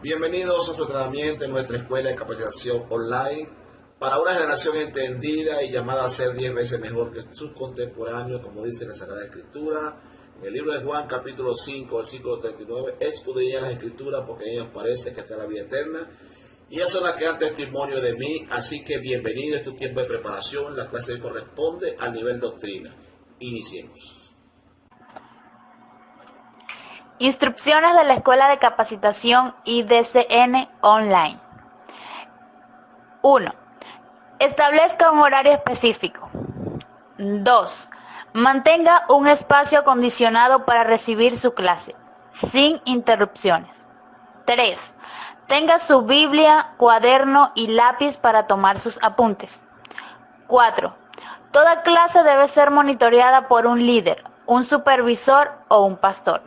Bienvenidos a su entrenamiento en nuestra escuela de capacitación online para una generación entendida y llamada a ser 10 veces mejor que sus contemporáneos, como dice la Sagrada Escritura. En el libro de Juan, capítulo 5, versículo 39, escudriñad las Escrituras porque en ellas parece que está la vida eterna. Y ellas son las que dan testimonio de mí, así que bienvenido a tu tiempo de preparación. La clase corresponde al nivel doctrina. Iniciemos. Instrucciones de la Escuela de Capacitación IDCN Online. 1. Establezca un horario específico. 2. Mantenga un espacio acondicionado para recibir su clase, sin interrupciones. 3. Tenga su Biblia, cuaderno y lápiz para tomar sus apuntes. 4. Toda clase debe ser monitoreada por un líder, un supervisor o un pastor.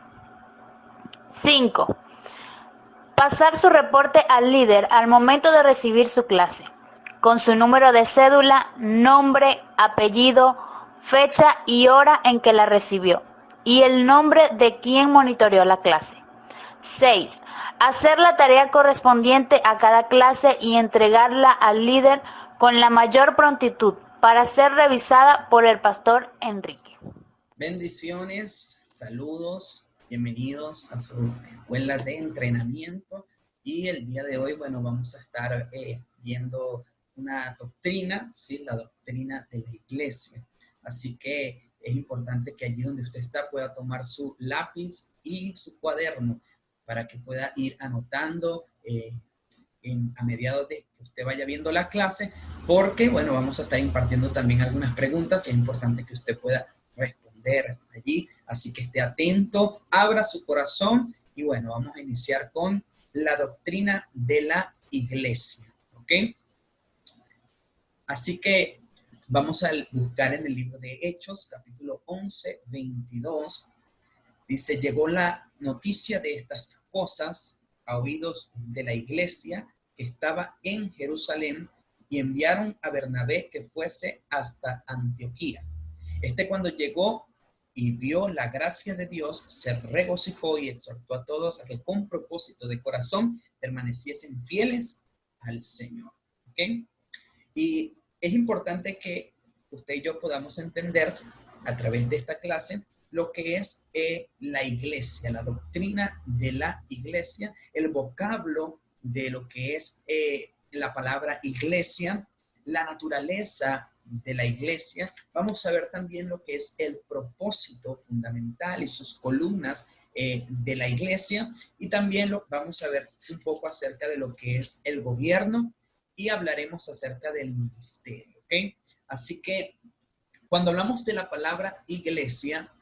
5. Pasar su reporte al líder al momento de recibir su clase, con su número de cédula, nombre, apellido, fecha y hora en que la recibió, y el nombre de quien monitoreó la clase. 6. Hacer la tarea correspondiente a cada clase y entregarla al líder con la mayor prontitud para ser revisada por el pastor Enrique. Bendiciones, saludos, bienvenidos a su escuela de entrenamiento. Y el día de hoy, bueno, vamos a estar viendo una doctrina, ¿sí? La doctrina de la iglesia. Así que es importante que allí donde usted está pueda tomar su lápiz y su cuaderno para que pueda ir anotando a mediados de que usted vaya viendo la clase, porque, bueno, vamos a estar impartiendo también algunas preguntas y es importante que usted pueda responder allí. Así que esté atento, abra su corazón y, bueno, vamos a iniciar con la doctrina de la iglesia, ¿ok? Así que vamos a buscar en el libro de Hechos, capítulo 11, 22. Dice, llegó la noticia de estas cosas a oídos de la iglesia que estaba en Jerusalén y enviaron a Bernabé que fuese hasta Antioquía. Cuando llegó y vio la gracia de Dios, se regocijó y exhortó a todos a que con propósito de corazón permaneciesen fieles al Señor. ¿Okay? Y es importante que usted y yo podamos entender a través de esta clase lo que es la iglesia, la doctrina de la iglesia, el vocablo de lo que es la palabra iglesia, la naturaleza de la iglesia. Vamos a ver también lo que es el propósito fundamental y sus columnas de la iglesia, y también vamos a ver un poco acerca de lo que es el gobierno y hablaremos acerca del ministerio, ¿ok? Así que cuando hablamos de la palabra iglesia,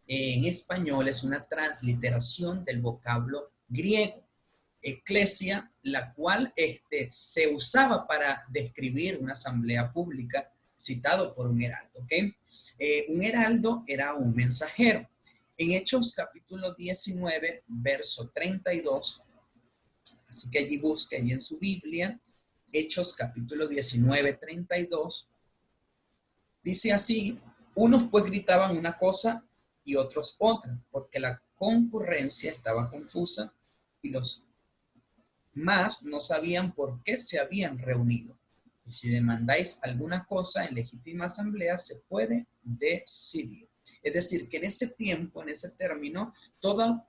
en español es una transliteración del vocablo griego, eclesia, la cual se usaba para describir una asamblea pública citado por un heraldo, ¿ok? Un heraldo era un mensajero. En Hechos capítulo 19, verso 32, así que allí busque allí en su Biblia, Hechos capítulo 19, 32, dice así, unos pues gritaban una cosa y otros otra, porque la concurrencia estaba confusa y los más no sabían por qué se habían reunido. Y si demandáis alguna cosa en legítima asamblea, se puede decidir. Es decir, que en ese tiempo, en ese término, todo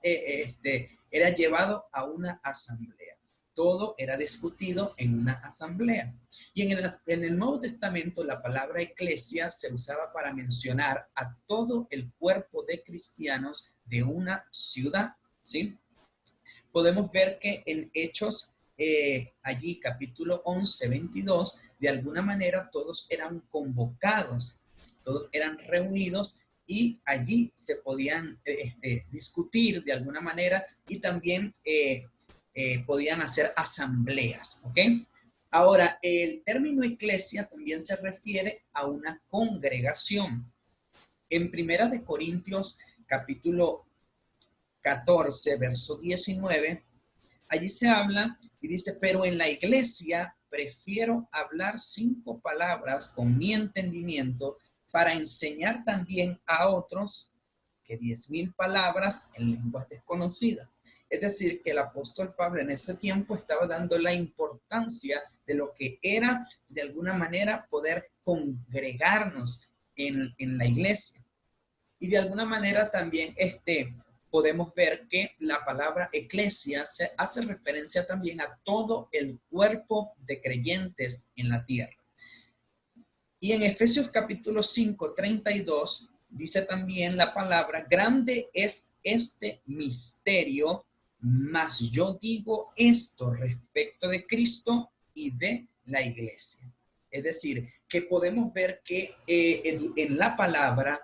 era llevado a una asamblea. Todo era discutido en una asamblea. Y en el Nuevo Testamento, la palabra iglesia se usaba para mencionar a todo el cuerpo de cristianos de una ciudad, ¿sí? Podemos ver que en Hechos, allí capítulo 11, 22, de alguna manera todos eran convocados, todos eran reunidos y allí se podían discutir de alguna manera y también podían hacer asambleas, ¿ok? Ahora, el término iglesia también se refiere a una congregación. En Primera de Corintios, capítulo 14, verso 19, allí se habla y dice, pero en la iglesia prefiero hablar 5 palabras con mi entendimiento para enseñar también a otros que 10.000 palabras en lenguas desconocidas. Es decir, que el apóstol Pablo en ese tiempo estaba dando la importancia de lo que era, de alguna manera, poder congregarnos en la iglesia. Y de alguna manera también podemos ver que la palabra eclesia se hace referencia también a todo el cuerpo de creyentes en la tierra. Y en Efesios capítulo 5, 32, dice también la palabra, grande es este misterio, mas yo digo esto respecto de Cristo y de la iglesia. Es decir, que podemos ver que en la palabra,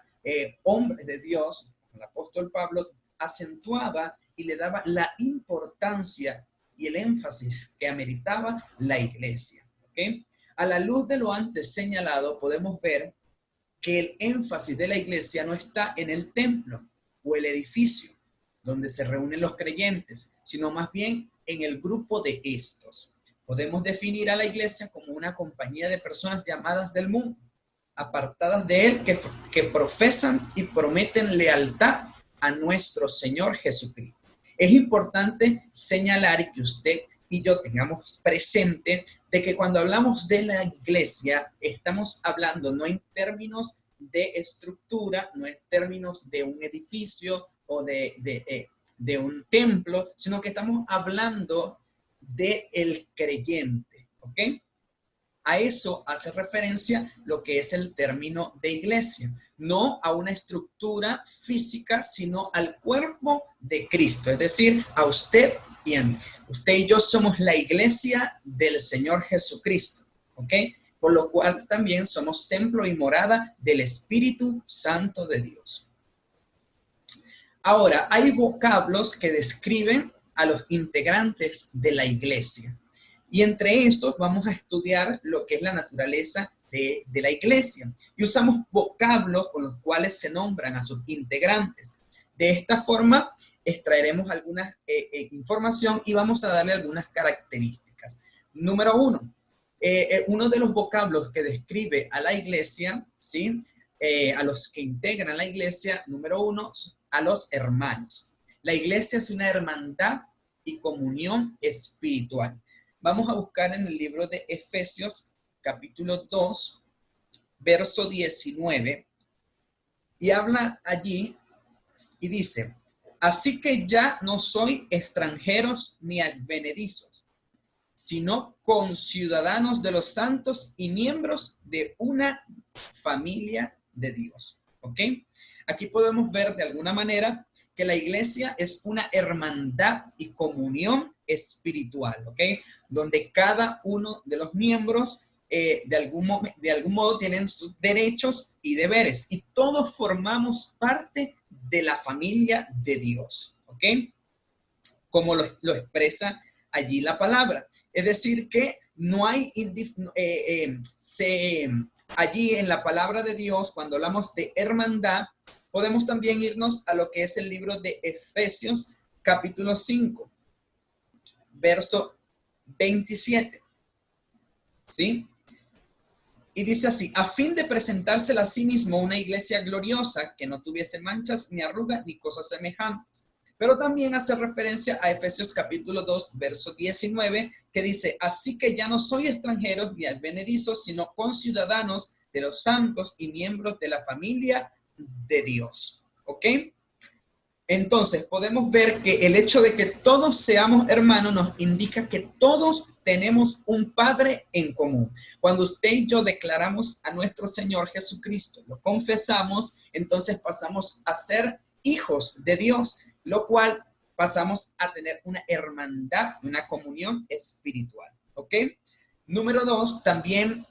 hombre de Dios, el apóstol Pablo acentuaba y le daba la importancia y el énfasis que ameritaba la iglesia. ¿Okay? A la luz de lo antes señalado, podemos ver que el énfasis de la iglesia no está en el templo o el edificio donde se reúnen los creyentes, sino más bien en el grupo de estos. Podemos definir a la iglesia como una compañía de personas llamadas del mundo, apartadas de él, que profesan y prometen lealtad a nuestro Señor Jesucristo. Es importante señalar y que usted y yo tengamos presente de que cuando hablamos de la iglesia, estamos hablando no en términos de estructura, no en términos de un edificio o de un templo, sino que estamos hablando del creyente, ¿ok? A eso hace referencia lo que es el término de iglesia, no a una estructura física, sino al cuerpo de Cristo, es decir, a usted y a mí. Usted y yo somos la iglesia del Señor Jesucristo, ¿ok? Por lo cual también somos templo y morada del Espíritu Santo de Dios. Ahora, hay vocablos que describen a los integrantes de la iglesia. Y entre estos vamos a estudiar lo que es la naturaleza de la iglesia. Y usamos vocablos con los cuales se nombran a sus integrantes. De esta forma, extraeremos alguna información y vamos a darle algunas características. Número 1. Uno de los vocablos que describe a la iglesia, ¿sí? A los que integran la iglesia, número 1, a los hermanos. La iglesia es una hermandad y comunión espiritual. Vamos a buscar en el libro de Efesios, capítulo 2, verso 19, y habla allí y dice, así que ya no soy extranjeros ni advenedizos, sino conciudadanos de los santos y miembros de una familia de Dios. ¿Ok? Aquí podemos ver de alguna manera que la iglesia es una hermandad y comunión espiritual, ¿ok? Donde cada uno de los miembros de algún modo tienen sus derechos y deberes y todos formamos parte de la familia de Dios, ¿ok? Como lo expresa allí la palabra. Es decir, que no hay, allí en la palabra de Dios, cuando hablamos de hermandad, podemos también irnos a lo que es el libro de Efesios, capítulo 5, verso 27. ¿Sí? Y dice así, a fin de presentársela a sí mismo una iglesia gloriosa, que no tuviese manchas, ni arrugas, ni cosas semejantes. Pero también hace referencia a Efesios capítulo 2, verso 19, que dice, así que ya no soy extranjeros ni advenedizos, sino conciudadanos de los santos y miembros de la familia de Dios. ¿Ok? Entonces, podemos ver que el hecho de que todos seamos hermanos nos indica que todos tenemos un Padre en común. Cuando usted y yo declaramos a nuestro Señor Jesucristo, lo confesamos, entonces pasamos a ser hijos de Dios, lo cual pasamos a tener una hermandad, una comunión espiritual. ¿Ok? Número 2, también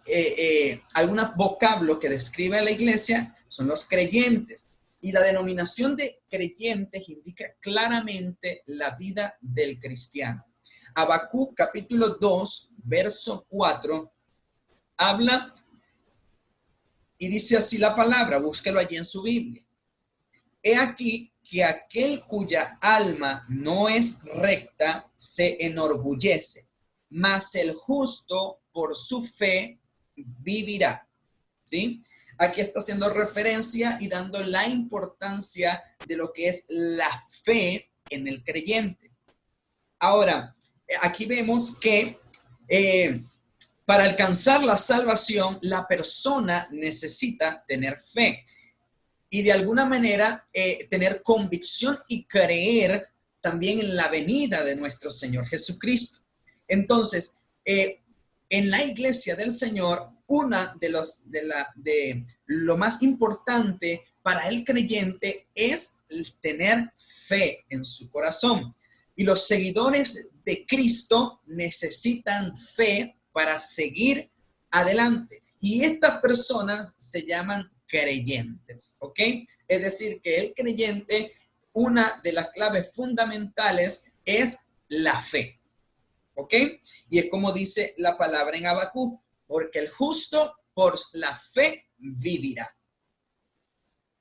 algunos vocablos que describe a la iglesia son los creyentes. Y la denominación de creyentes indica claramente la vida del cristiano. Habacuc capítulo 2, verso 4, habla y dice así la palabra, búsquelo allí en su Biblia. He aquí que aquel cuya alma no es recta se enorgullece, mas el justo por su fe vivirá. ¿Sí? aquí está haciendo referencia y dando la importancia de lo que es la fe en el creyente. Ahora, aquí vemos que para alcanzar la salvación, la persona necesita tener fe y de alguna manera tener convicción y creer también en la venida de nuestro Señor Jesucristo. Entonces, en la iglesia del Señor, una de lo más importante para el creyente es tener fe en su corazón. Y los seguidores de Cristo necesitan fe para seguir adelante. Y estas personas se llaman creyentes, ¿ok? Es decir, que el creyente, una de las claves fundamentales es la fe, ¿ok? Y es como dice la palabra en Habacuc, porque el justo por la fe vivirá.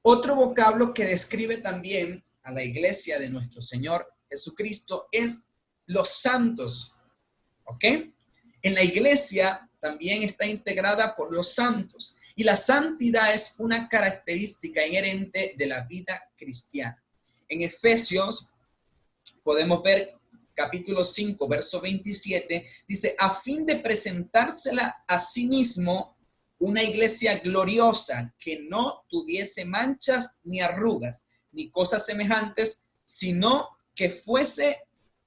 Otro vocablo que describe también a la iglesia de nuestro Señor Jesucristo es los santos, ¿ok? En la iglesia también está integrada por los santos y la santidad es una característica inherente de la vida cristiana. En Efesios podemos ver capítulo 5, verso 27, dice, a fin de presentársela a sí mismo una iglesia gloriosa que no tuviese manchas ni arrugas, ni cosas semejantes, sino que fuese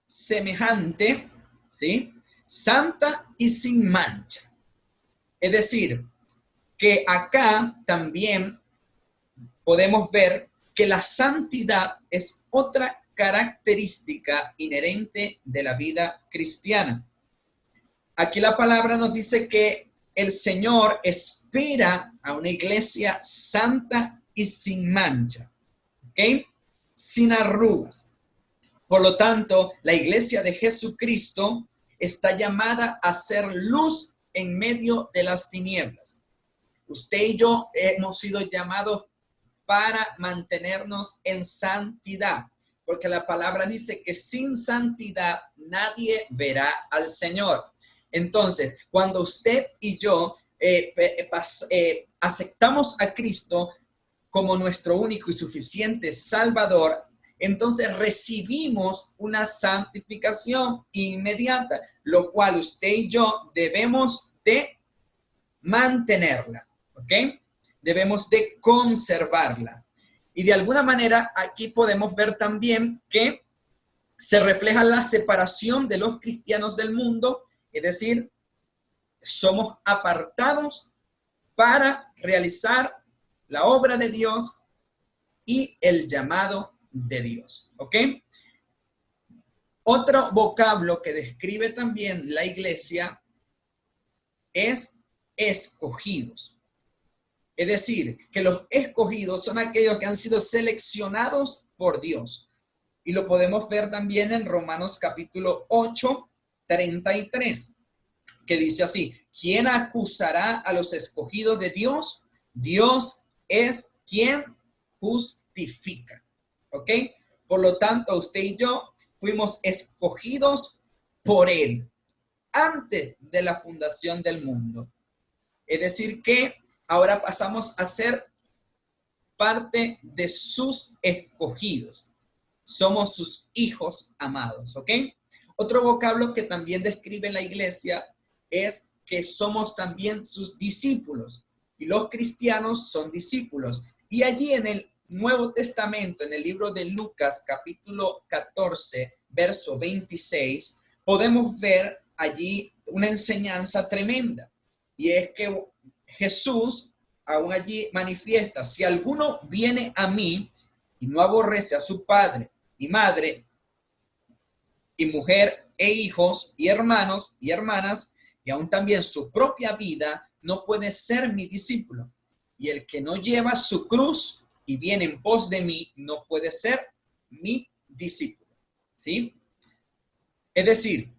semejante, ¿sí? Santa y sin mancha. Es decir, que acá también podemos ver que la santidad es otra característica inherente de la vida cristiana. Aquí la palabra nos dice que el Señor espera a una iglesia santa y sin mancha, ¿ok? Sin arrugas. Por lo tanto, la iglesia de Jesucristo está llamada a ser luz en medio de las tinieblas. Usted y yo hemos sido llamados para mantenernos en santidad, porque la palabra dice que sin santidad nadie verá al Señor. Entonces, cuando usted y yo aceptamos a Cristo como nuestro único y suficiente Salvador, entonces recibimos una santificación inmediata, lo cual usted y yo debemos de mantenerla, ¿ok? Debemos de conservarla. Y de alguna manera aquí podemos ver también que se refleja la separación de los cristianos del mundo, es decir, somos apartados para realizar la obra de Dios y el llamado de Dios, ¿ok? Otro vocablo que describe también la iglesia es escogidos. Es decir, que los escogidos son aquellos que han sido seleccionados por Dios. Y lo podemos ver también en Romanos capítulo 8, 33, que dice así, ¿quién acusará a los escogidos de Dios? Dios es quien justifica, ¿ok? Por lo tanto, usted y yo fuimos escogidos por Él antes de la fundación del mundo. Es decir, que ahora pasamos a ser parte de sus escogidos. Somos sus hijos amados, ¿ok? Otro vocablo que también describe la iglesia es que somos también sus discípulos. Y los cristianos son discípulos. Y allí en el Nuevo Testamento, en el libro de Lucas, capítulo 14, verso 26, podemos ver allí una enseñanza tremenda. Y es que Jesús aún allí manifiesta, si alguno viene a mí y no aborrece a su padre y madre y mujer e hijos y hermanos y hermanas y aún también su propia vida, no puede ser mi discípulo. Y el que no lleva su cruz y viene en pos de mí, no puede ser mi discípulo. ¿Sí? Es decir,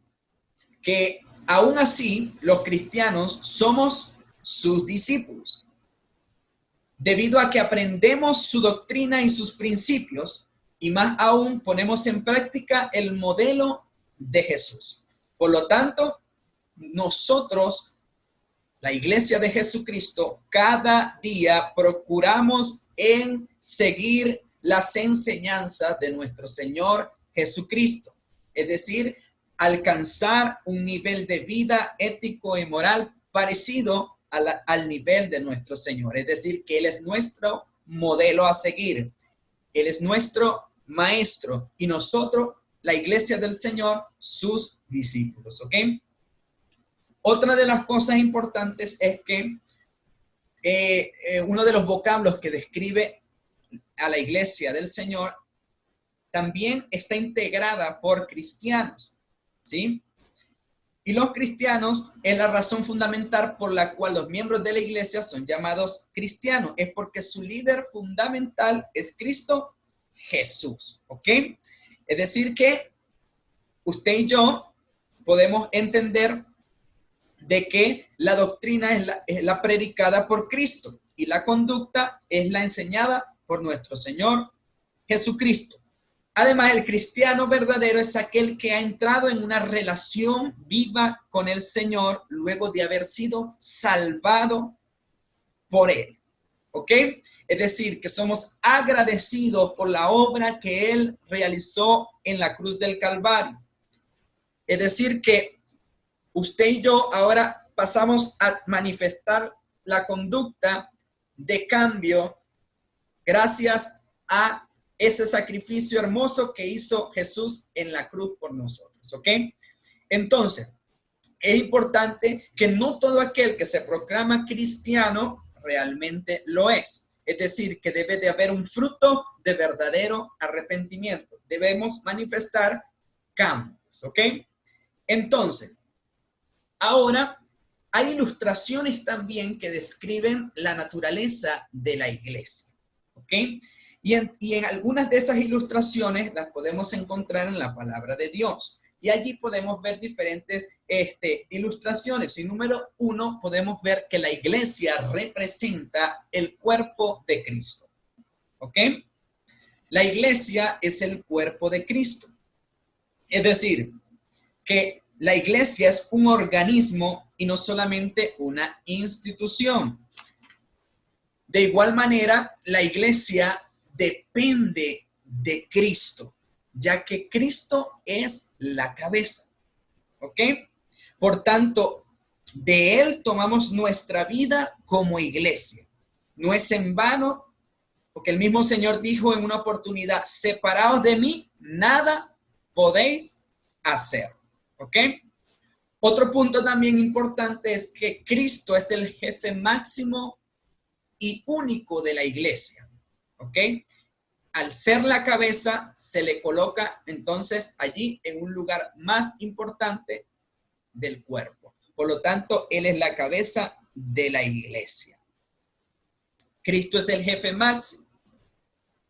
que aún así los cristianos somos sus discípulos. Debido a que aprendemos su doctrina y sus principios, y más aún ponemos en práctica el modelo de Jesús. Por lo tanto, nosotros, la iglesia de Jesucristo, cada día procuramos en seguir las enseñanzas de nuestro Señor Jesucristo. Es decir, alcanzar un nivel de vida ético y moral parecido al nivel de nuestro Señor. Es decir, que Él es nuestro modelo a seguir. Él es nuestro maestro y nosotros, la iglesia del Señor, sus discípulos. ¿Ok? Otra de las cosas importantes es que uno de los vocablos que describe a la iglesia del Señor también está integrada por cristianos, ¿sí? Y los cristianos es la razón fundamental por la cual los miembros de la iglesia son llamados cristianos. Es porque su líder fundamental es Cristo Jesús, ¿ok? Es decir que usted y yo podemos entender de que la doctrina es la predicada por Cristo y la conducta es la enseñada por nuestro Señor Jesucristo. Además, el cristiano verdadero es aquel que ha entrado en una relación viva con el Señor luego de haber sido salvado por Él. ¿Ok? Es decir, que somos agradecidos por la obra que Él realizó en la cruz del Calvario. Es decir, que usted y yo ahora pasamos a manifestar la conducta de cambio gracias a ese sacrificio hermoso que hizo Jesús en la cruz por nosotros, ¿ok? Entonces, es importante que no todo aquel que se proclama cristiano realmente lo es. Es decir, que debe de haber un fruto de verdadero arrepentimiento. Debemos manifestar cambios, ¿ok? Entonces, ahora hay ilustraciones también que describen la naturaleza de la iglesia, ¿ok? Y en algunas de esas ilustraciones las podemos encontrar en la palabra de Dios. Y allí podemos ver diferentes ilustraciones. Y número 1, podemos ver que la iglesia representa el cuerpo de Cristo. ¿Ok? La iglesia es el cuerpo de Cristo. Es decir, que la iglesia es un organismo y no solamente una institución. De igual manera, la iglesia depende de Cristo, ya que Cristo es la cabeza, ¿ok? Por tanto, de Él tomamos nuestra vida como iglesia. No es en vano, porque el mismo Señor dijo en una oportunidad, separados de mí, nada podéis hacer, ¿ok? Otro punto también importante es que Cristo es el jefe máximo y único de la iglesia. ¿Ok? Al ser la cabeza, se le coloca entonces allí en un lugar más importante del cuerpo. Por lo tanto, Él es la cabeza de la iglesia. Cristo es el jefe máximo.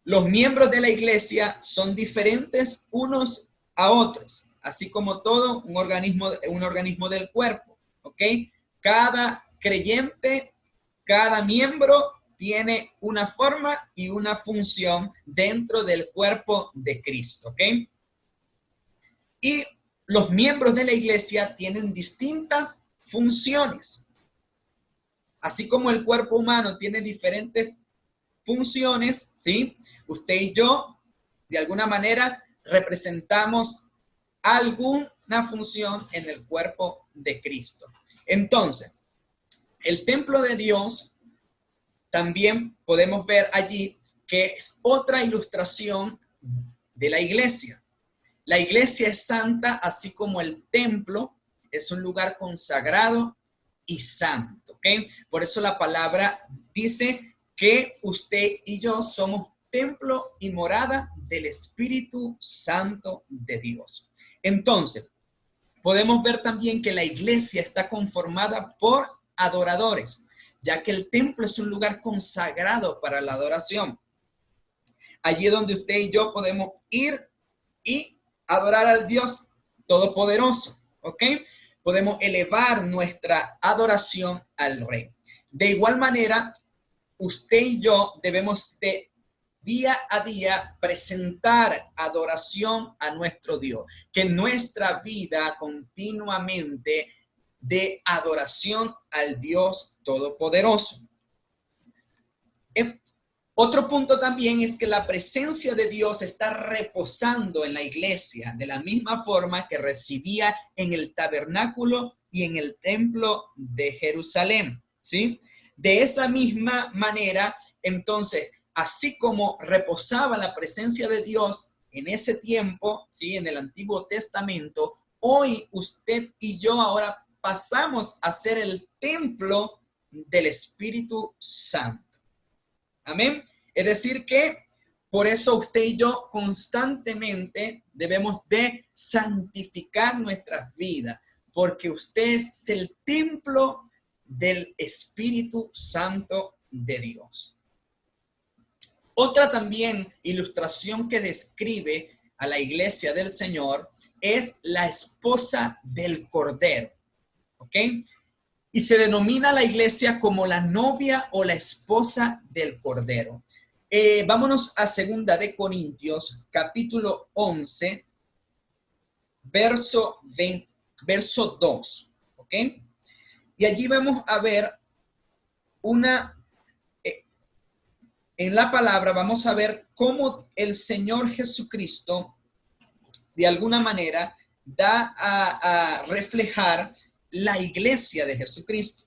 Los miembros de la iglesia son diferentes unos a otros, así como todo un organismo del cuerpo. ¿Ok? Cada creyente, cada miembro tiene una forma y una función dentro del cuerpo de Cristo, ¿ok? Y los miembros de la iglesia tienen distintas funciones. Así como el cuerpo humano tiene diferentes funciones, ¿sí? Usted y yo, de alguna manera, representamos alguna función en el cuerpo de Cristo. Entonces, el templo de Dios también podemos ver allí que es otra ilustración de la iglesia. La iglesia es santa, así como el templo es un lugar consagrado y santo, ¿ok? Por eso la palabra dice que usted y yo somos templo y morada del Espíritu Santo de Dios. Entonces, podemos ver también que la iglesia está conformada por adoradores, ya que el templo es un lugar consagrado para la adoración. Allí es donde usted y yo podemos ir y adorar al Dios Todopoderoso, ¿ok? Podemos elevar nuestra adoración al Rey. De igual manera, usted y yo debemos de día a día presentar adoración a nuestro Dios, que nuestra vida continuamente de adoración al Dios Todopoderoso. Otro punto también es que la presencia de Dios está reposando en la iglesia de la misma forma que residía en el tabernáculo y en el templo de Jerusalén, ¿sí? De esa misma manera, entonces, así como reposaba la presencia de Dios en ese tiempo, ¿sí? En el Antiguo Testamento, hoy usted y yo ahora pasamos a ser el templo del Espíritu Santo. Amén. Es decir que por eso usted y yo constantemente debemos de santificar nuestras vidas, porque usted es el templo del Espíritu Santo de Dios. Otra también ilustración que describe a la iglesia del Señor es la esposa del Cordero, ¿ok? Y se denomina la iglesia como la novia o la esposa del Cordero. Vámonos a 2 de Corintios, capítulo 11, verso 2, ¿ok? Y allí vamos a ver en la palabra vamos a ver cómo el Señor Jesucristo, de alguna manera, da a reflejar la iglesia de Jesucristo.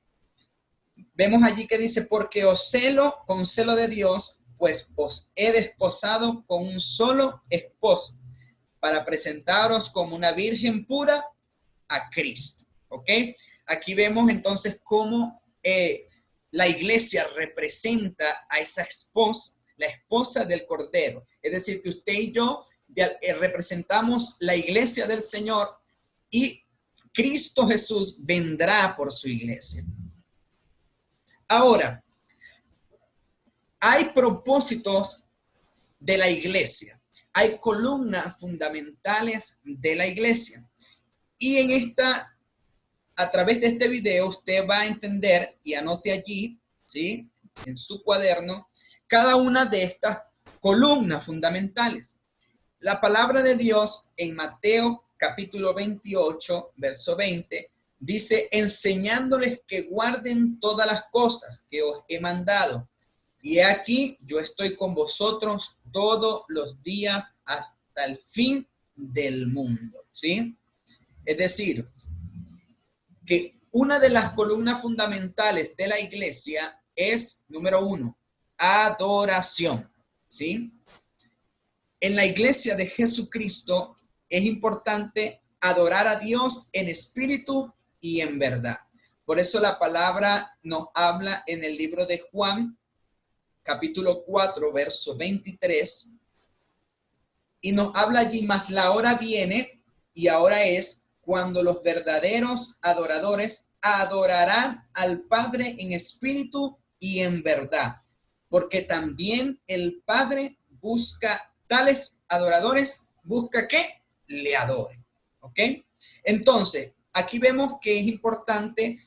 Vemos allí que dice, porque os celo con celo de Dios, pues os he desposado con un solo esposo, para presentaros como una virgen pura a Cristo. ¿Ok? Aquí vemos entonces cómo la iglesia representa a esa esposa, la esposa del Cordero. Es decir, que usted y yo representamos la iglesia del Señor y Cristo Jesús vendrá por su iglesia. Ahora, hay propósitos de la iglesia, hay columnas fundamentales de la iglesia. Y a través de este video, usted va a entender y anote allí, ¿sí? En su cuaderno, cada una de estas columnas fundamentales. La palabra de Dios en Mateo capítulo 28, verso 20, dice, enseñándoles que guarden todas las cosas que os he mandado. Y aquí yo estoy con vosotros todos los días hasta el fin del mundo, ¿sí? Es decir, que una de las columnas fundamentales de la iglesia es, número 1, adoración, ¿sí? En la iglesia de Jesucristo es importante adorar a Dios en espíritu y en verdad. Por eso la palabra nos habla en el libro de Juan, capítulo 4, verso 23, y nos habla allí, mas la hora viene y ahora es cuando los verdaderos adoradores adorarán al Padre en espíritu y en verdad, porque también el Padre busca tales adoradores, busca que le adoren, ¿ok? Entonces, aquí vemos que es importante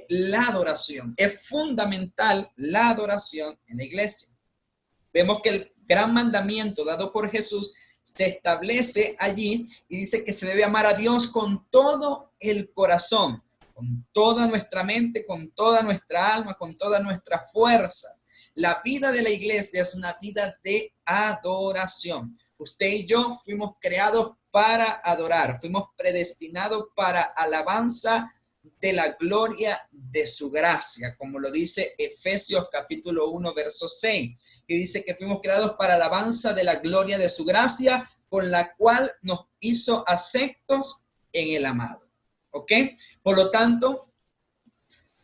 la adoración, es fundamental la adoración en la iglesia. Vemos que el gran mandamiento dado por Jesús se establece allí y dice que se debe amar a Dios con todo el corazón, con toda nuestra mente, con toda nuestra alma, con toda nuestra fuerza. La vida de la iglesia es una vida de adoración. Usted y yo fuimos creados para adorar, fuimos predestinados para alabanza de la gloria de su gracia, como lo dice Efesios capítulo 1, verso 6, que dice que fuimos creados para alabanza de la gloria de su gracia, con la cual nos hizo aceptos en el amado. ¿Ok? Por lo tanto,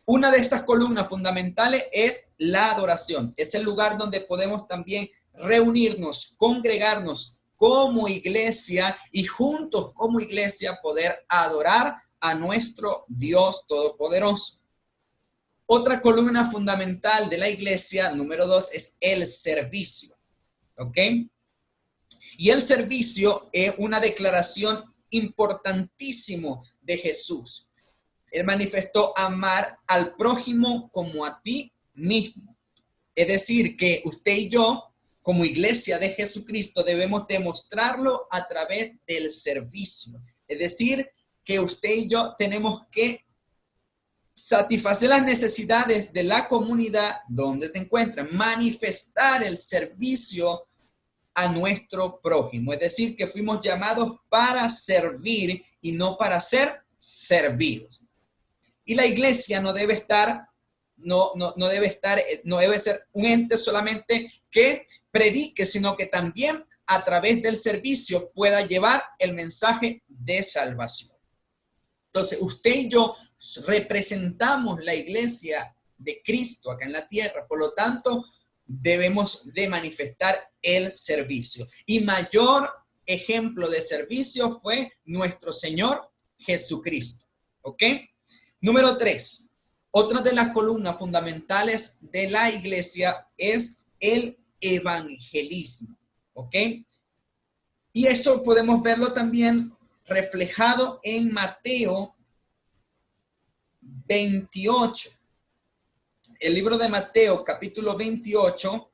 una de esas columnas fundamentales es la adoración. Es el lugar donde podemos también reunirnos, congregarnos como iglesia y juntos como iglesia poder adorar a nuestro Dios Todopoderoso. Otra columna fundamental de la iglesia, número 2, es el servicio. ¿Ok? Y el servicio es una declaración importantísima de Jesús. Él manifestó amar al prójimo como a ti mismo. Es decir, que usted y yo, como iglesia de Jesucristo, debemos demostrarlo a través del servicio. Es decir, que usted y yo tenemos que satisfacer las necesidades de la comunidad donde te encuentras, manifestar el servicio a nuestro prójimo. Es decir, que fuimos llamados para servir y no para ser servidos. Y la iglesia no debe estar, no debe ser un ente solamente que predique, sino que también a través del servicio pueda llevar el mensaje de salvación. Entonces, usted y yo representamos la iglesia de Cristo acá en la tierra, por lo tanto, debemos de manifestar el servicio. Y mayor ejemplo de servicio fue nuestro Señor Jesucristo. ¿Ok? Número 3. Otra de las columnas fundamentales de la iglesia es el evangelismo. ¿Ok? Y eso podemos verlo también reflejado en Mateo 28. El libro de Mateo, capítulo 28,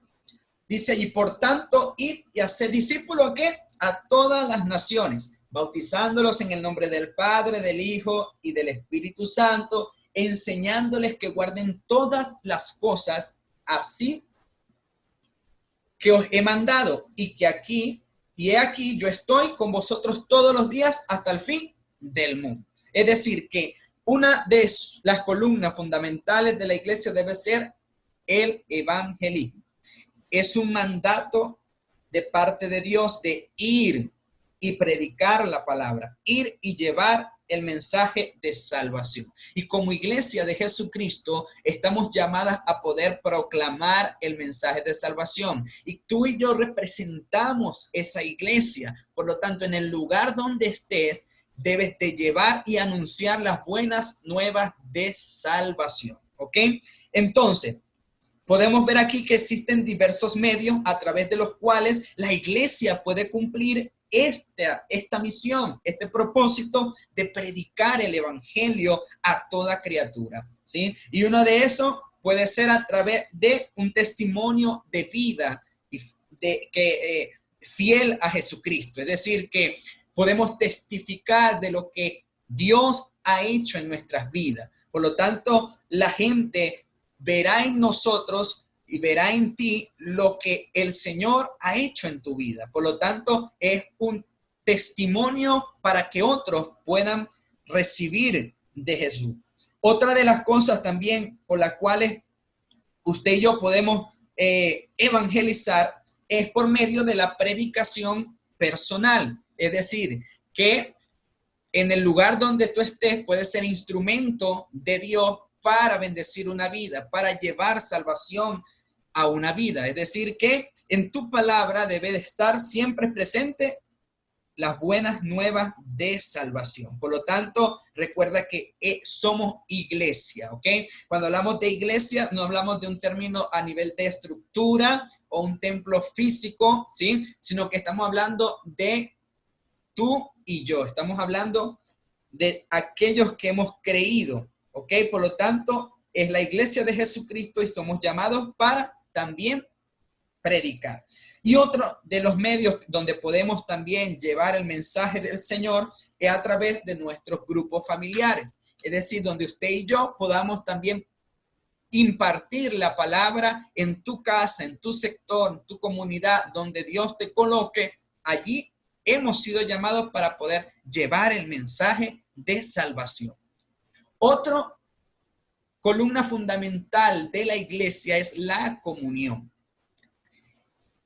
dice, y por tanto, id y haced discípulos, ¿qué? A todas las naciones, bautizándolos en el nombre del Padre, del Hijo y del Espíritu Santo, enseñándoles que guarden todas las cosas así que os he mandado, y que aquí, y he aquí, yo estoy con vosotros todos los días hasta el fin del mundo. Es decir, que una de las columnas fundamentales de la iglesia debe ser el evangelismo. Es un mandato de parte de Dios de ir y predicar la palabra, ir y llevar el mensaje de salvación. Y como iglesia de Jesucristo, estamos llamadas a poder proclamar el mensaje de salvación. Y tú y yo representamos esa iglesia. Por lo tanto, en el lugar donde estés, debes de llevar y anunciar las buenas nuevas de salvación. ¿Ok? Entonces, podemos ver aquí que existen diversos medios a través de los cuales la iglesia puede cumplir esta misión, este propósito de predicar el evangelio a toda criatura, ¿sí? Y uno de esos puede ser a través de un testimonio de vida fiel a Jesucristo. Es decir, que podemos testificar de lo que Dios ha hecho en nuestras vidas. Por lo tanto, la gente verá en nosotros y verá en ti lo que el Señor ha hecho en tu vida. Por lo tanto, es un testimonio para que otros puedan recibir de Jesús. Otra de las cosas también por las cuales usted y yo podemos evangelizar es por medio de la predicación personal. Es decir, que en el lugar donde tú estés puedes ser instrumento de Dios para bendecir una vida, para llevar salvación a una vida. Es decir, que en tu palabra debe de estar siempre presente las buenas nuevas de salvación. Por lo tanto, recuerda que somos iglesia, ¿ok? Cuando hablamos de iglesia, no hablamos de un término a nivel de estructura o un templo físico, ¿sí? Sino que estamos hablando de tú y yo. Estamos hablando de aquellos que hemos creído, ¿ok? Por lo tanto, es la iglesia de Jesucristo y somos llamados para también predicar. Y otro de los medios donde podemos también llevar el mensaje del Señor es a través de nuestros grupos familiares. Es decir, donde usted y yo podamos también impartir la palabra en tu casa, en tu sector, en tu comunidad, donde Dios te coloque. Allí hemos sido llamados para poder llevar el mensaje de salvación. Otra columna fundamental de la iglesia es la comunión.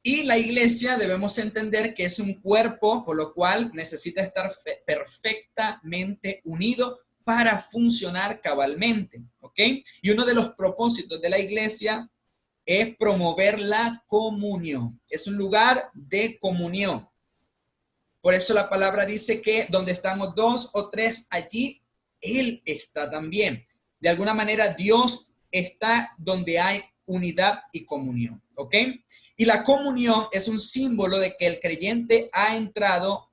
Y la iglesia debemos entender que es un cuerpo, por lo cual necesita estar perfectamente unido para funcionar cabalmente, ¿ok? Y uno de los propósitos de la iglesia es promover la comunión. Es un lugar de comunión. Por eso la palabra dice que donde estamos 2 o 3, allí Él está también. De alguna manera Dios está donde hay unidad y comunión, ¿ok? Y la comunión es un símbolo de que el creyente ha entrado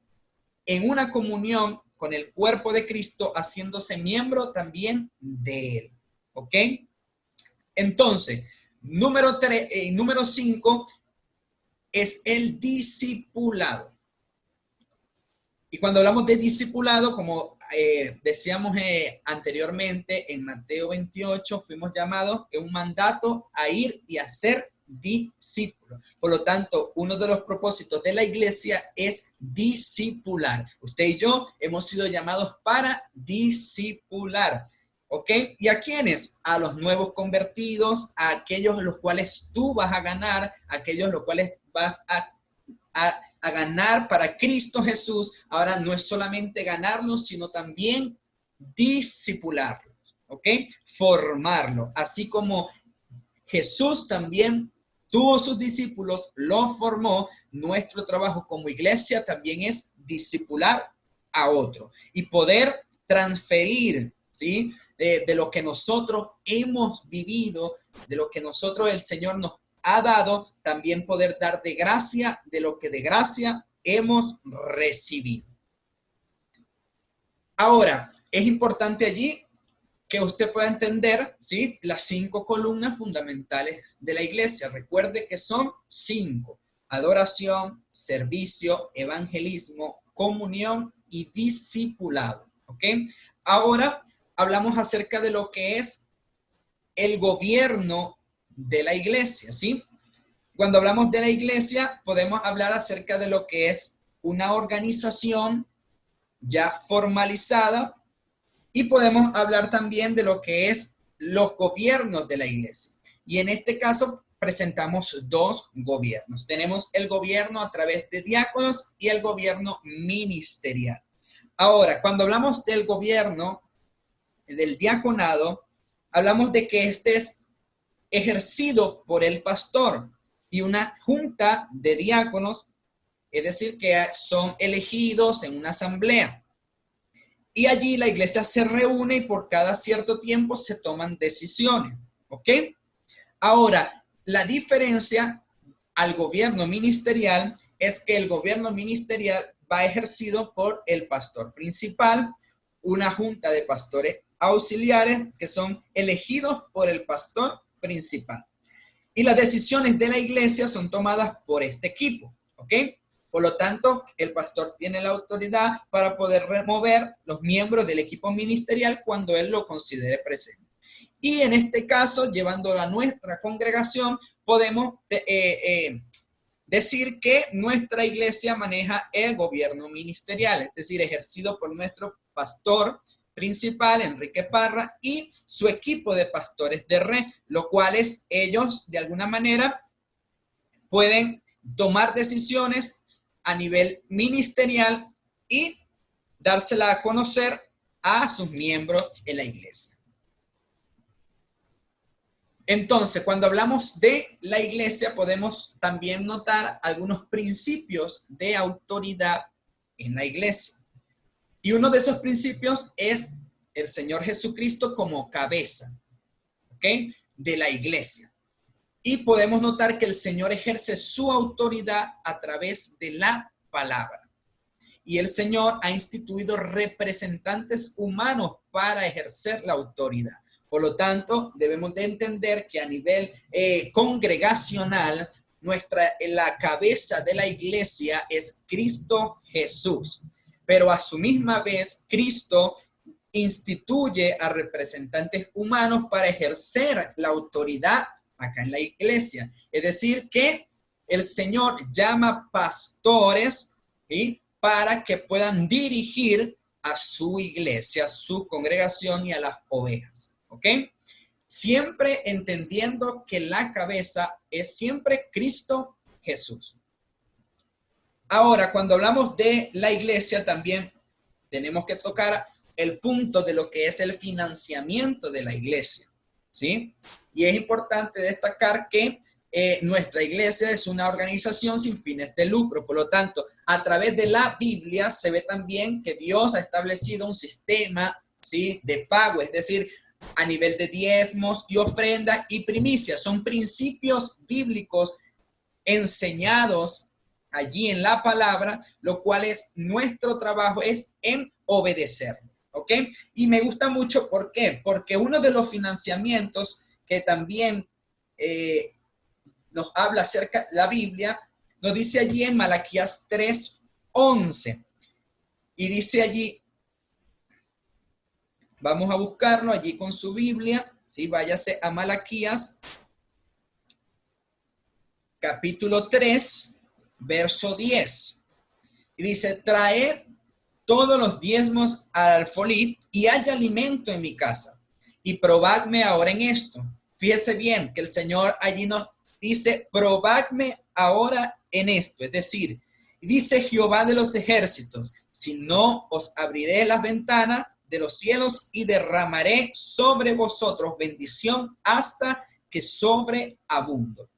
en una comunión con el cuerpo de Cristo, haciéndose miembro también de Él, ¿ok? Entonces, número 5 es el discipulado. Y cuando hablamos de discipulado, como decíamos anteriormente en Mateo 28, fuimos llamados en un mandato a ir y a ser discípulos. Por lo tanto, uno de los propósitos de la iglesia es discipular. Usted y yo hemos sido llamados para discipular. ¿Ok? ¿Y a quiénes? A los nuevos convertidos, a aquellos los cuales tú vas a ganar, a aquellos los cuales vas a ganar para Cristo Jesús. Ahora no es solamente ganarlos, sino también discipularlos, ¿ok? Formarlos. Así como Jesús también tuvo sus discípulos, los formó, nuestro trabajo como iglesia también es discipular a otro y poder transferir, ¿sí? De lo que nosotros hemos vivido, de lo que nosotros el Señor nos ha dado, también poder dar de gracia de lo que de gracia hemos recibido. Ahora, es importante allí que usted pueda entender, ¿sí?, las 5 columnas fundamentales de la iglesia. Recuerde que son 5: adoración, servicio, evangelismo, comunión y discipulado. ¿Ok? Ahora hablamos acerca de lo que es el gobierno de la iglesia, ¿sí? Cuando hablamos de la iglesia, podemos hablar acerca de lo que es una organización ya formalizada y podemos hablar también de lo que es los gobiernos de la iglesia. Y en este caso presentamos 2 gobiernos. Tenemos el gobierno a través de diáconos y el gobierno ministerial. Ahora, cuando hablamos del gobierno, del diaconado, hablamos de que este es ejercido por el pastor y una junta de diáconos, es decir, que son elegidos en una asamblea. Y allí la iglesia se reúne y por cada cierto tiempo se toman decisiones. ¿Ok? Ahora, la diferencia al gobierno ministerial es que el gobierno ministerial va ejercido por el pastor principal, una junta de pastores auxiliares que son elegidos por el pastor principal. Y las decisiones de la iglesia son tomadas por este equipo, ¿ok? Por lo tanto, el pastor tiene la autoridad para poder remover los miembros del equipo ministerial cuando él lo considere presente. Y en este caso, llevándolo a nuestra congregación, podemos decir que nuestra iglesia maneja el gobierno ministerial, es decir, ejercido por nuestro pastor principal, Enrique Parra, y su equipo de pastores de red, los cuales ellos de alguna manera pueden tomar decisiones a nivel ministerial y dársela a conocer a sus miembros en la iglesia. Entonces, cuando hablamos de la iglesia, podemos también notar algunos principios de autoridad en la iglesia. Y uno de esos principios es el Señor Jesucristo como cabeza, ¿ok?, de la iglesia. Y podemos notar que el Señor ejerce su autoridad a través de la palabra. Y el Señor ha instituido representantes humanos para ejercer la autoridad. Por lo tanto, debemos de entender que a nivel congregacional, la cabeza de la iglesia es Cristo Jesús. Pero a su misma vez, Cristo instituye a representantes humanos para ejercer la autoridad acá en la iglesia. Es decir, que el Señor llama pastores, ¿sí?, para que puedan dirigir a su iglesia, a su congregación y a las ovejas. ¿Ok? Siempre entendiendo que la cabeza es siempre Cristo Jesús. Ahora, cuando hablamos de la iglesia, también tenemos que tocar el punto de lo que es el financiamiento de la iglesia, ¿sí? Y es importante destacar que nuestra iglesia es una organización sin fines de lucro. Por lo tanto, a través de la Biblia se ve también que Dios ha establecido un sistema, ¿sí?, de pago, es decir, a nivel de diezmos y ofrendas y primicias. Son principios bíblicos enseñados allí en la palabra, lo cual es nuestro trabajo es en obedecer. ¿Ok? Y me gusta mucho, ¿por qué? Porque uno de los financiamientos que también nos habla acerca de la Biblia, nos dice allí en Malaquías 3:11, Y dice allí, vamos a buscarlo allí con su Biblia, ¿sí? Váyase a Malaquías, capítulo 3, verso 10. Y dice, traed todos los diezmos al alfolí y haya alimento en mi casa. Y probadme ahora en esto. Fíjese bien que el Señor allí nos dice, probadme ahora en esto. Es decir, dice Jehová de los ejércitos, si no os abriré las ventanas de los cielos y derramaré sobre vosotros bendición hasta que sobreabundo.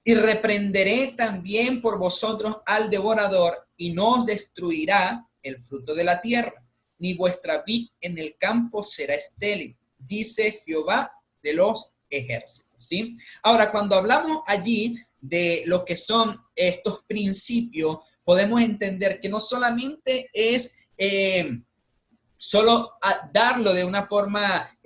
Y reprenderé también por vosotros al devorador y no os destruirá el fruto de la tierra, ni vuestra vid en el campo será estéril, dice Jehová de los ejércitos, ¿sí? Ahora, cuando hablamos allí de lo que son estos principios, podemos entender que no solamente es solo darlo de una forma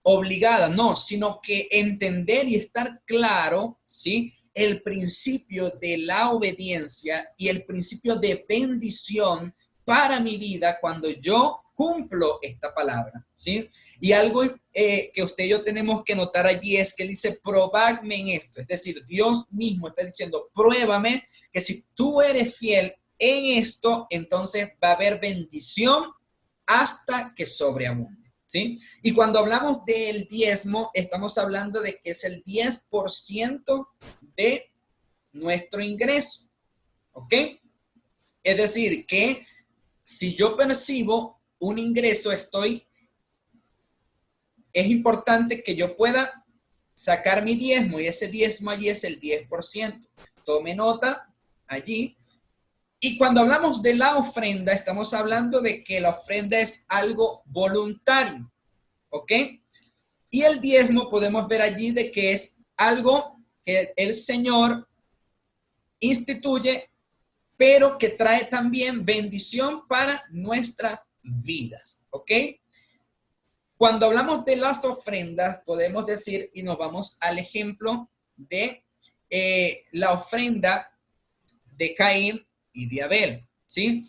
obligada, no, sino que entender y estar claro, ¿sí? El principio de la obediencia y el principio de bendición para mi vida cuando yo cumplo esta palabra, ¿sí? Y algo que usted y yo tenemos que notar allí es que él dice, probadme en esto. Es decir, Dios mismo está diciendo, pruébame que si tú eres fiel en esto, entonces va a haber bendición hasta que sobreabunde, ¿sí? Y cuando hablamos del diezmo, estamos hablando de que es el 10% de nuestro ingreso, ¿ok? Es decir, que si yo percibo un ingreso, es importante que yo pueda sacar mi diezmo y ese diezmo allí es el 10%. Tome nota allí. Y cuando hablamos de la ofrenda, estamos hablando de que la ofrenda es algo voluntario, ¿ok? Y el diezmo podemos ver allí de que es algo que el Señor instituye, pero que trae también bendición para nuestras vidas, ¿ok? Cuando hablamos de las ofrendas, podemos decir, y nos vamos al ejemplo de la ofrenda de Caín y de Abel, ¿sí?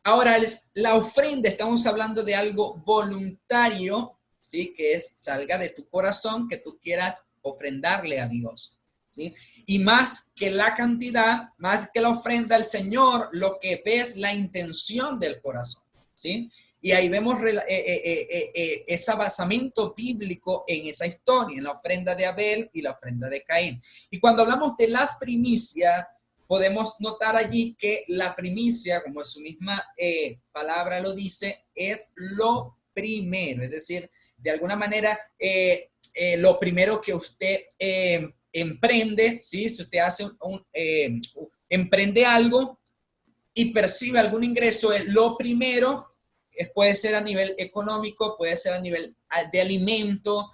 Ahora, la ofrenda, estamos hablando de algo voluntario, ¿sí? Que salga de tu corazón, que tú quieras ofrendarle a Dios, ¿sí? Y más que la cantidad, más que la ofrenda, el Señor lo que ve es la intención del corazón, ¿sí? Y ahí vemos ese basamento bíblico en esa historia, en la ofrenda de Abel y la ofrenda de Caín. Y cuando hablamos de las primicias, podemos notar allí que la primicia, como su misma palabra lo dice, es lo primero. Es decir, de alguna manera, lo primero que usted emprende, ¿sí? Si usted hace emprende algo y percibe algún ingreso, es lo primero. Puede ser a nivel económico, puede ser a nivel de alimento.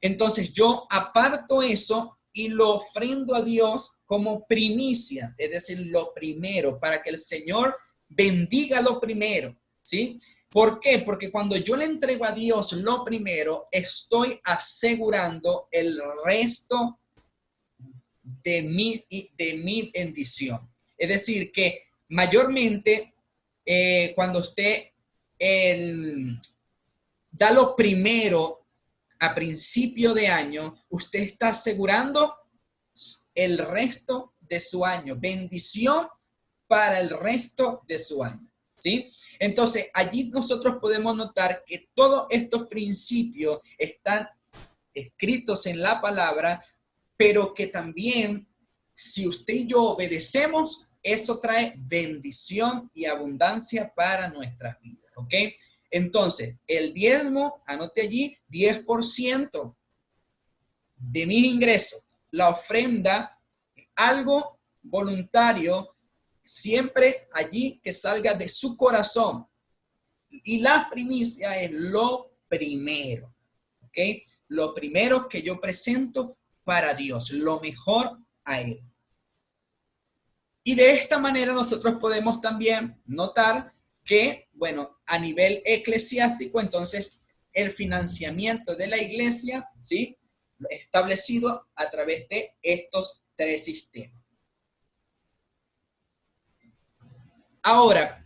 Entonces yo aparto eso y lo ofrendo a Dios como primicia, es decir, lo primero, para que el Señor bendiga lo primero, ¿sí? ¿Por qué? Porque cuando yo le entrego a Dios lo primero, estoy asegurando el resto de mi bendición. Es decir, que mayormente cuando usted da lo primero a principio de año, usted está asegurando el resto de su año, bendición para el resto de su año, ¿sí? Entonces, allí nosotros podemos notar que todos estos principios están escritos en la palabra, pero que también, si usted y yo obedecemos, eso trae bendición y abundancia para nuestras vidas, ¿ok? Entonces, el diezmo, anote allí, 10% de mis ingresos. La ofrenda, algo voluntario, siempre allí que salga de su corazón. Y la primicia es lo primero, ¿ok? Lo primero que yo presento para Dios, lo mejor a Él. Y de esta manera nosotros podemos también notar que, bueno, a nivel eclesiástico, entonces el financiamiento de la iglesia, ¿sí? Establecido a través de estos tres sistemas. Ahora,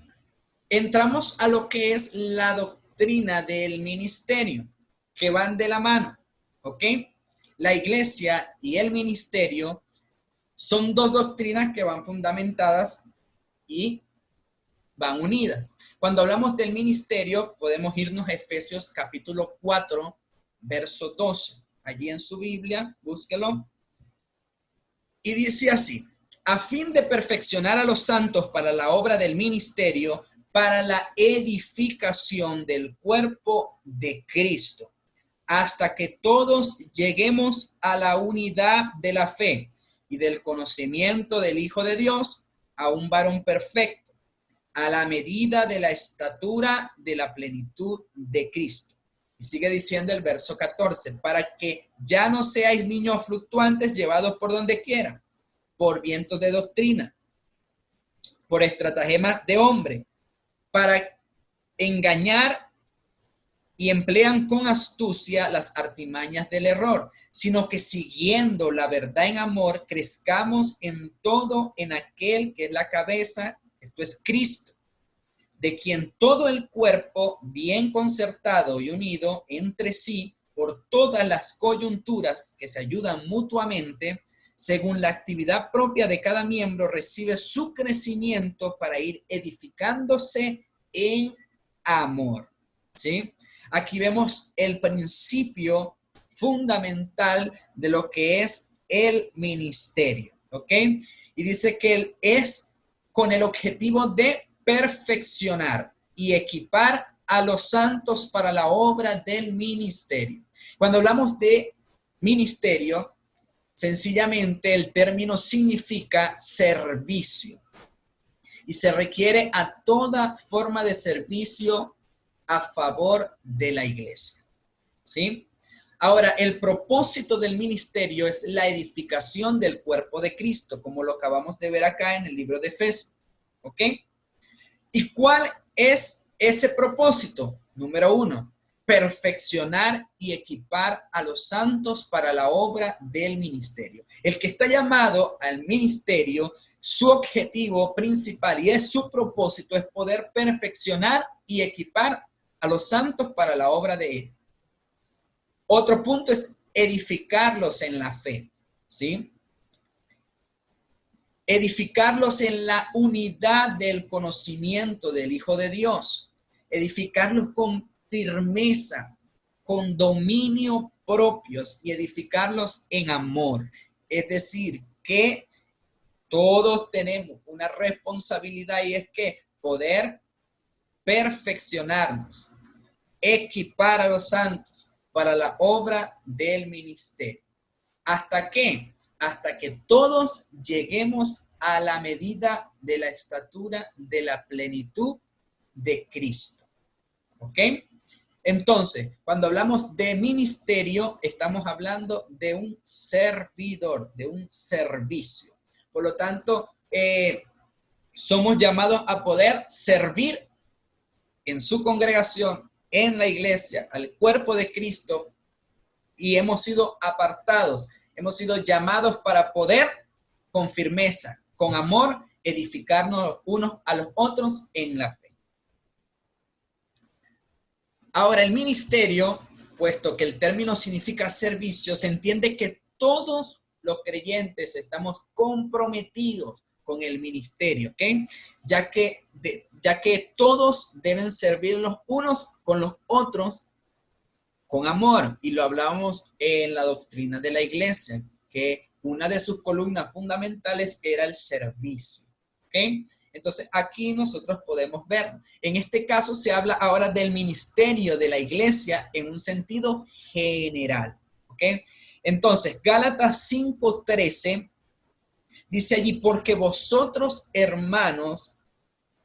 entramos a lo que es la doctrina del ministerio, que van de la mano, ¿ok? La iglesia y el ministerio son dos doctrinas que van fundamentadas y van unidas. Cuando hablamos del ministerio, podemos irnos a Efesios capítulo 4, verso 12. Allí en su Biblia, búsquelo. Y dice así: a fin de perfeccionar a los santos para la obra del ministerio, para la edificación del cuerpo de Cristo, hasta que todos lleguemos a la unidad de la fe y del conocimiento del Hijo de Dios, a un varón perfecto, a la medida de la estatura de la plenitud de Cristo. Y sigue diciendo el verso 14, para que ya no seáis niños fluctuantes llevados por donde quiera, por vientos de doctrina, por estratagemas de hombre, para engañar y emplean con astucia las artimañas del error, sino que siguiendo la verdad en amor, crezcamos en todo en aquel que es la cabeza, esto es Cristo, de quien todo el cuerpo, bien concertado y unido entre sí, por todas las coyunturas que se ayudan mutuamente, según la actividad propia de cada miembro, recibe su crecimiento para ir edificándose en amor. ¿Sí? Aquí vemos el principio fundamental de lo que es el ministerio, ¿ok? Y dice que él es con el objetivo de perfeccionar y equipar a los santos para la obra del ministerio. Cuando hablamos de ministerio, sencillamente el término significa servicio y se requiere a toda forma de servicio a favor de la iglesia, ¿sí? Ahora, el propósito del ministerio es la edificación del cuerpo de Cristo, como lo acabamos de ver acá en el libro de Efesios, ¿ok? ¿Y cuál es ese propósito? Número 1, perfeccionar y equipar a los santos para la obra del ministerio. El que está llamado al ministerio, su objetivo principal y es su propósito es poder perfeccionar y equipar a los santos para la obra de él. Otro punto es edificarlos en la fe, ¿sí? Edificarlos en la unidad del conocimiento del Hijo de Dios. Edificarlos con firmeza, con dominio propios y edificarlos en amor. Es decir, que todos tenemos una responsabilidad y es que poder perfeccionarnos, equipar a los santos para la obra del ministerio. ¿Hasta qué? Hasta que todos lleguemos a la medida de la estatura de la plenitud de Cristo. ¿Ok? Entonces, cuando hablamos de ministerio, estamos hablando de un servidor, de un servicio. Por lo tanto, somos llamados a poder servir en su congregación, en la iglesia, al cuerpo de Cristo, y hemos sido apartados, hemos sido llamados para poder, con firmeza, con amor, edificarnos unos a los otros en la fe. Ahora, el ministerio, puesto que el término significa servicio, se entiende que todos los creyentes estamos comprometidos con el ministerio, ¿ok? Ya que todos deben servir los unos con los otros con amor, y lo hablábamos en la doctrina de la iglesia, que una de sus columnas fundamentales era el servicio, ¿ok? Entonces aquí nosotros podemos ver, en este caso se habla ahora del ministerio de la iglesia en un sentido general, ¿ok? Entonces Gálatas 5:13 dice allí, porque vosotros, hermanos,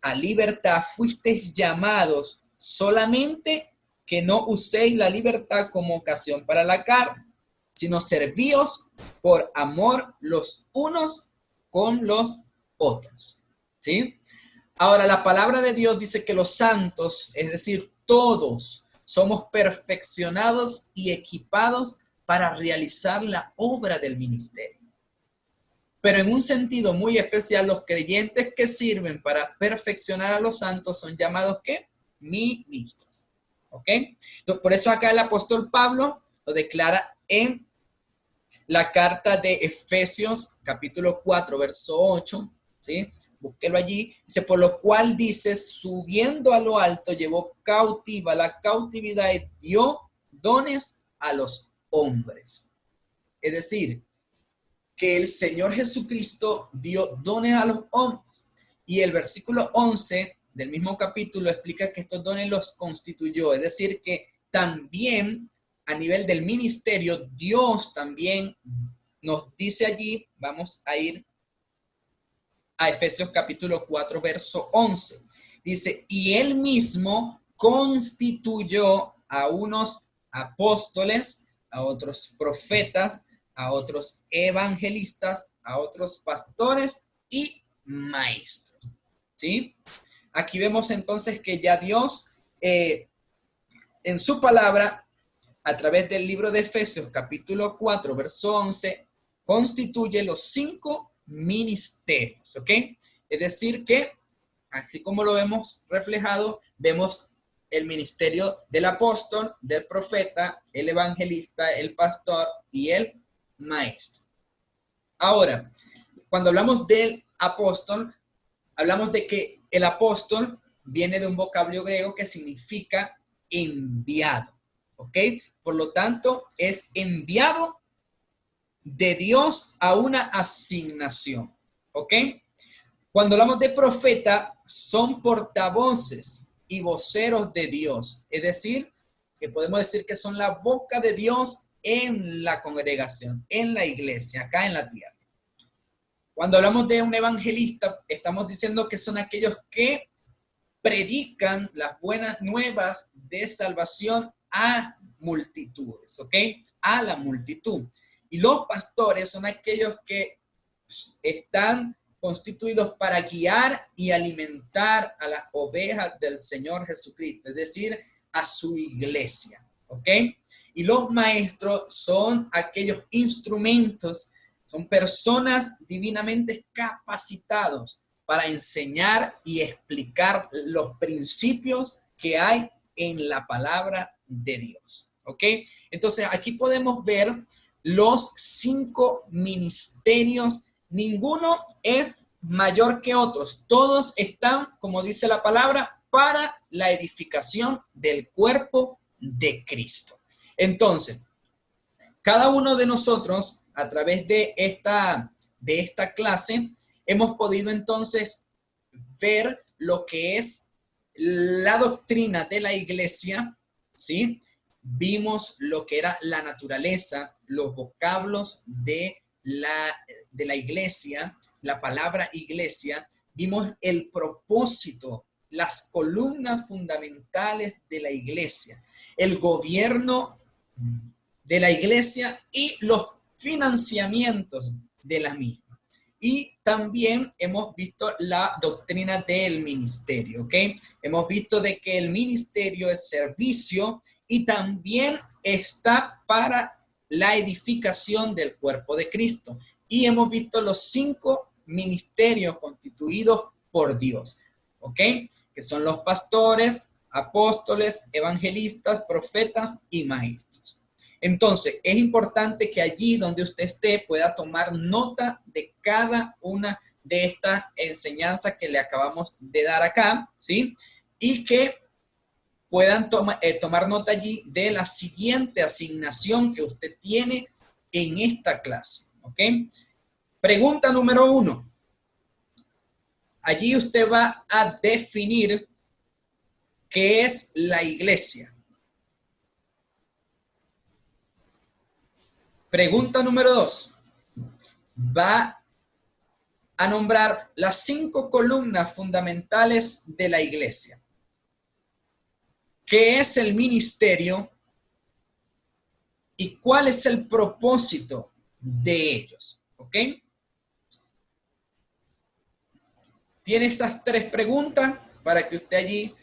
a libertad fuisteis llamados, solamente que no uséis la libertad como ocasión para la carne, sino servíos por amor los unos con los otros. ¿Sí? Ahora, la palabra de Dios dice que los santos, es decir, todos, somos perfeccionados y equipados para realizar la obra del ministerio. Pero en un sentido muy especial, los creyentes que sirven para perfeccionar a los santos son llamados, ¿qué? Ministros. ¿Ok? Entonces, por eso acá el apóstol Pablo lo declara en la carta de Efesios, capítulo 4, verso 8, ¿sí? Búsquelo allí. Dice, por lo cual dice, subiendo a lo alto, llevó cautiva la cautividad y dio dones a los hombres. Es decir, que el Señor Jesucristo dio dones a los hombres. Y el versículo 11 del mismo capítulo explica que estos dones los constituyó. Es decir, que también a nivel del ministerio, Dios también nos dice allí, vamos a ir a Efesios capítulo 4, verso 11. Dice, y él mismo constituyó a unos apóstoles, a otros profetas, a otros evangelistas, a otros pastores y maestros. ¿Sí? Aquí vemos entonces que ya Dios en su palabra, a través del libro de Efesios capítulo 4, verso 11, constituye los 5 ministerios, ¿ok? Es decir que, así como lo vemos reflejado, vemos el ministerio del apóstol, del profeta, el evangelista, el pastor y el maestro. Ahora, cuando hablamos del apóstol, hablamos de que el apóstol viene de un vocablo griego que significa enviado, ¿ok? Por lo tanto, es enviado de Dios a una asignación, ¿ok? Cuando hablamos de profeta, son portavoces y voceros de Dios, es decir, que podemos decir que son la boca de Dios en la congregación, en la iglesia, acá en la tierra. Cuando hablamos de un evangelista, estamos diciendo que son aquellos que predican las buenas nuevas de salvación a multitudes, ¿ok? A la multitud. Y los pastores son aquellos que están constituidos para guiar y alimentar a las ovejas del Señor Jesucristo, es decir, a su iglesia, ¿ok? Y los maestros son aquellos instrumentos, son personas divinamente capacitados para enseñar y explicar los principios que hay en la palabra de Dios, ¿ok? Entonces, aquí podemos ver los 5 ministerios. Ninguno es mayor que otros. Todos están, como dice la palabra, para la edificación del cuerpo de Cristo. Entonces, cada uno de nosotros, a través de esta clase, hemos podido entonces ver lo que es la doctrina de la iglesia, ¿sí? Vimos lo que era la naturaleza, los vocablos de la iglesia, la palabra iglesia, vimos el propósito, las columnas fundamentales de la iglesia, el gobierno de la iglesia y los financiamientos de la misma. Y también hemos visto la doctrina del ministerio, ¿ok? Hemos visto de que el ministerio es servicio y también está para la edificación del cuerpo de Cristo. Y hemos visto los 5 ministerios constituidos por Dios, ¿ok? Que son los pastores, apóstoles, evangelistas, profetas y maestros. Entonces, es importante que allí donde usted esté pueda tomar nota de cada una de estas enseñanzas que le acabamos de dar acá, ¿sí? Y que puedan tomar nota allí de la siguiente asignación que usted tiene en esta clase, ¿ok? Pregunta número 1. Allí usted va a definir qué es la iglesia. Pregunta número 2. Va a nombrar las 5 columnas fundamentales de la iglesia. ¿Qué es el ministerio? ¿Y cuál es el propósito de ellos? ¿Ok? Tiene estas 3 preguntas para que usted allí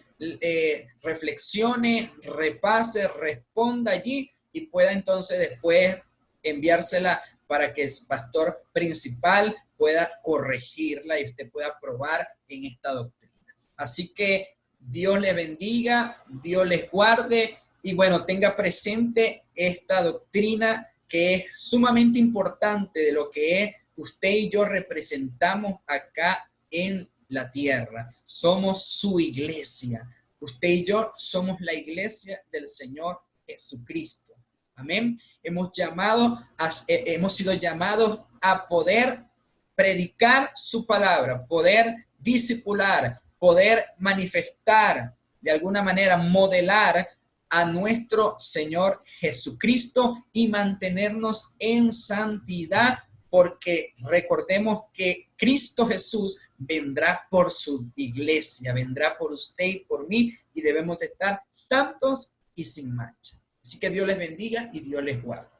reflexione, repase, responda allí y pueda entonces después enviársela para que el pastor principal pueda corregirla y usted pueda probar en esta doctrina. Así que Dios les bendiga, Dios les guarde y bueno, tenga presente esta doctrina que es sumamente importante de lo que es usted y yo representamos acá en la tierra. Somos su iglesia. Usted y yo somos la iglesia del Señor Jesucristo. Amén. Hemos sido llamados a poder predicar su palabra, poder discipular, poder manifestar, de alguna manera modelar a nuestro Señor Jesucristo y mantenernos en santidad, porque recordemos que Cristo Jesús vendrá por su iglesia, vendrá por usted y por mí, y debemos de estar santos y sin mancha. Así que Dios les bendiga y Dios les guarde.